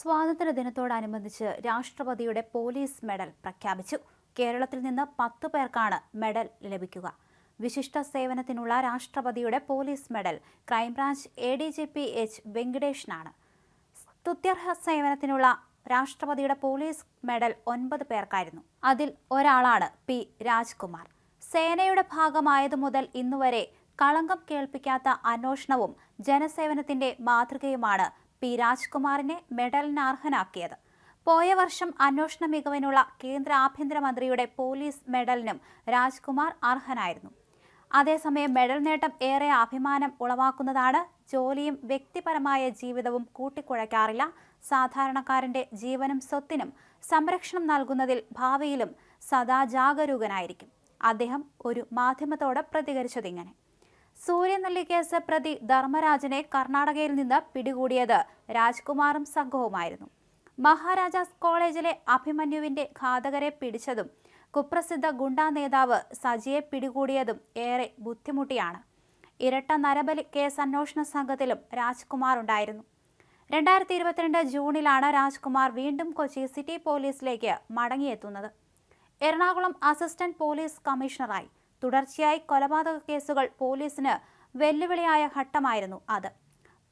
സ്വാതന്ത്ര്യദിനത്തോടനുബന്ധിച്ച് രാഷ്ട്രപതിയുടെ police medal പ്രഖ്യാപിച്ചു. കേരളത്തിൽ നിന്ന് 10 പേർക്കാണ് മെഡൽ ലഭിക്കുക. വിശിഷ്ട സേവനത്തിനുള്ള രാഷ്ട്രപതിയുടെ police medal crime branch ADGP H. വെങ്കിടേഷിനാണ്. സ്തുത്യർഹ സേവനത്തിനുള്ള രാഷ്ട്രപതിയുടെ പോലീസ് മെഡൽ 9 പേർക്കായിരുന്നു. അതിൽ ഒരാളാണ് P. രാജ്കുമാർ. സേനയുടെ ഭാഗമായതു മുതൽ ഇന്നുവരെ കളങ്കം കേൾപ്പിക്കാത്ത അന്വേഷണവും ജനസേവനത്തിന്റെ മാതൃകയുമാണ് P. രാജ്കുമാറിനെ മെഡലിന് അർഹനാക്കിയത്. പോയ വർഷം അന്വേഷണ മികവിനുള്ള കേന്ദ്ര ആഭ്യന്തരമന്ത്രിയുടെ പോലീസ് മെഡലിനും രാജ്കുമാർ അർഹനായിരുന്നു. അതേസമയം മെഡൽ നേട്ടം ഏറെ അഭിമാനം ഉളവാക്കുന്നതാണ്. ജോലിയും വ്യക്തിപരമായ ജീവിതവും കൂട്ടിക്കുഴയ്ക്കാറില്ല. സാധാരണക്കാരന്റെ ജീവനും സ്വത്തിനും സംരക്ഷണം നൽകുന്നതിൽ ഭാവിയിലും സദാ ജാഗരൂകനായിരിക്കും. അദ്ദേഹം ഒരു മാധ്യമത്തോട് പ്രതികരിച്ചതിങ്ങനെ: സൂര്യനെല്ലി കേസ് പ്രതി ധർമ്മരാജനെ കർണാടകയിൽ നിന്ന് പിടികൂടിയത് രാജ്കുമാറും സംഘവുമായിരുന്നു. മഹാരാജാസ് കോളേജിലെ അഭിമന്യുവിന്റെ ഘാതകരെ പിടിച്ചതും കുപ്രസിദ്ധ ഗുണ്ടാ നേതാവ് സജിയെ പിടികൂടിയതും ഏറെ ബുദ്ധിമുട്ടിയാണ്. ഇരട്ട നരബലി കേസ് അന്വേഷണ സംഘത്തിലും രാജ്കുമാർ ഉണ്ടായിരുന്നു. 2022 ജൂണിലാണ് രാജ്കുമാർ വീണ്ടും കൊച്ചി സിറ്റി പോലീസിലേക്ക് മടങ്ങിയെത്തുന്നത്. എറണാകുളം അസിസ്റ്റന്റ് പോലീസ് കമ്മീഷണറായി. തുടർച്ചയായി കൊലപാതക കേസുകൾ പോലീസിന് വെല്ലുവിളിയായ ഘട്ടമായിരുന്നു അത്.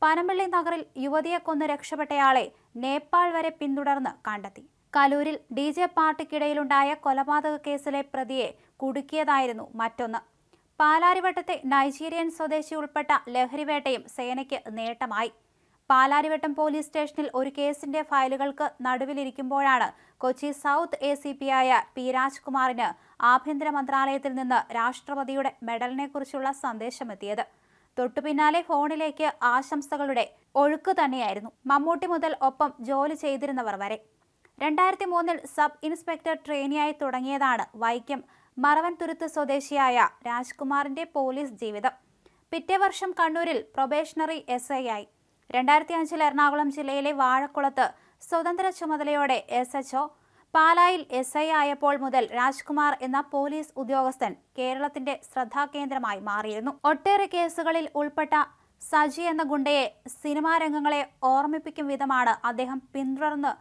പനമ്പള്ളി നഗറിൽ യുവതിയെ കൊന്ന് രക്ഷപ്പെട്ടയാളെ നേപ്പാൾ വരെ പിന്തുടർന്ന് കണ്ടെത്തി. കലൂരിൽ DJ പാർട്ടിക്കിടയിലുണ്ടായ കൊലപാതക കേസിലെ പ്രതിയെ കുടുക്കിയതായിരുന്നു മറ്റൊന്ന്. പാലാരിവട്ടത്തെ നൈജീരിയൻ സ്വദേശി ഉൾപ്പെട്ട ലഹരിവേട്ടയും സേനയ്ക്ക് നേട്ടമായി. പാലാരിവട്ടം പോലീസ് സ്റ്റേഷനിൽ ഒരു കേസിന്റെ ഫയലുകൾക്ക് നടുവിലിരിക്കുമ്പോഴാണ് കൊച്ചി സൗത്ത് ACP-യായ P. രാജ്കുമാറിന് ആഭ്യന്തര മന്ത്രാലയത്തിൽ നിന്ന് രാഷ്ട്രപതിയുടെ മെഡലിനെക്കുറിച്ചുള്ള സന്ദേശമെത്തിയത്. തൊട്ടുപിന്നാലെ ഫോണിലേക്ക് ആശംസകളുടെ ഒഴുക്ക് തന്നെയായിരുന്നു. മമ്മൂട്ടി മുതൽ ഒപ്പം ജോലി ചെയ്തിരുന്നവർ വരെ. 2003 സബ് ഇൻസ്പെക്ടർ ട്രെയിനിയായി തുടങ്ങിയതാണ് വൈക്കം മറവൻതുരുത്ത് സ്വദേശിയായ രാജ്കുമാറിന്റെ പോലീസ് ജീവിതം. പിറ്റേ വർഷം കണ്ണൂരിൽ പ്രൊബേഷണറി SI ആയി. 2005 എറണാകുളം ജില്ലയിലെ വാഴക്കുളത്ത് സ്വതന്ത്ര ചുമതലയോടെ SHO, പാലായിൽ SI ആയപ്പോൾ മുതൽ രാജ്കുമാർ എന്ന പോലീസ് ഉദ്യോഗസ്ഥൻ കേരളത്തിന്റെ ശ്രദ്ധാകേന്ദ്രമായി മാറിയിരുന്നു. ഒട്ടേറെ കേസുകളിൽ ഉൾപ്പെട്ട സജി എന്ന ഗുണ്ടയെ സിനിമാ രംഗങ്ങളെ ഓർമ്മിപ്പിക്കും വിധമാണ് അദ്ദേഹം പിന്തുടർന്ന്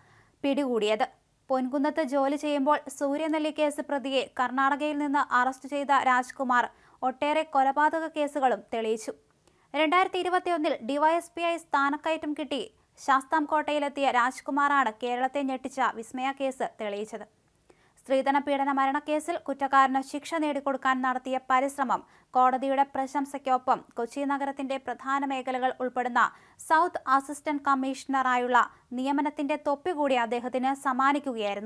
പിടികൂടിയത്. പൊൻകുന്നത്ത് ജോലി ചെയ്യുമ്പോൾ സൂര്യനെല്ലി കേസ് പ്രതിയെ കർണാടകയിൽ നിന്ന് അറസ്റ്റ് ചെയ്ത രാജ്കുമാർ ഒട്ടേറെ കൊലപാതക കേസുകളും തെളിയിച്ചു. 2021 DYSP-ആയി സ്ഥാനക്കയറ്റം കിട്ടി ശാസ്താംകോട്ടയിലെത്തിയ രാജ്കുമാറാണ് കേരളത്തെ ഞെട്ടിച്ച വിസ്മയ കേസ് തെളിയിച്ചത്. സ്ത്രീധന പീഡന മരണക്കേസിൽ കുറ്റക്കാരന് ശിക്ഷ നേടിക്കൊടുക്കാൻ നടത്തിയ പരിശ്രമം കോടതിയുടെ പ്രശംസയ്ക്കൊപ്പം കൊച്ചി നഗരത്തിന്റെ പ്രധാന മേഖലകൾ ഉൾപ്പെടുന്ന സൗത്ത് അസിസ്റ്റന്റ് കമ്മീഷണറായുള്ള നിയമനത്തിന്റെ തൊപ്പി കൂടി അദ്ദേഹത്തിന് സമ്മാനിക്കുകയായിരുന്നു.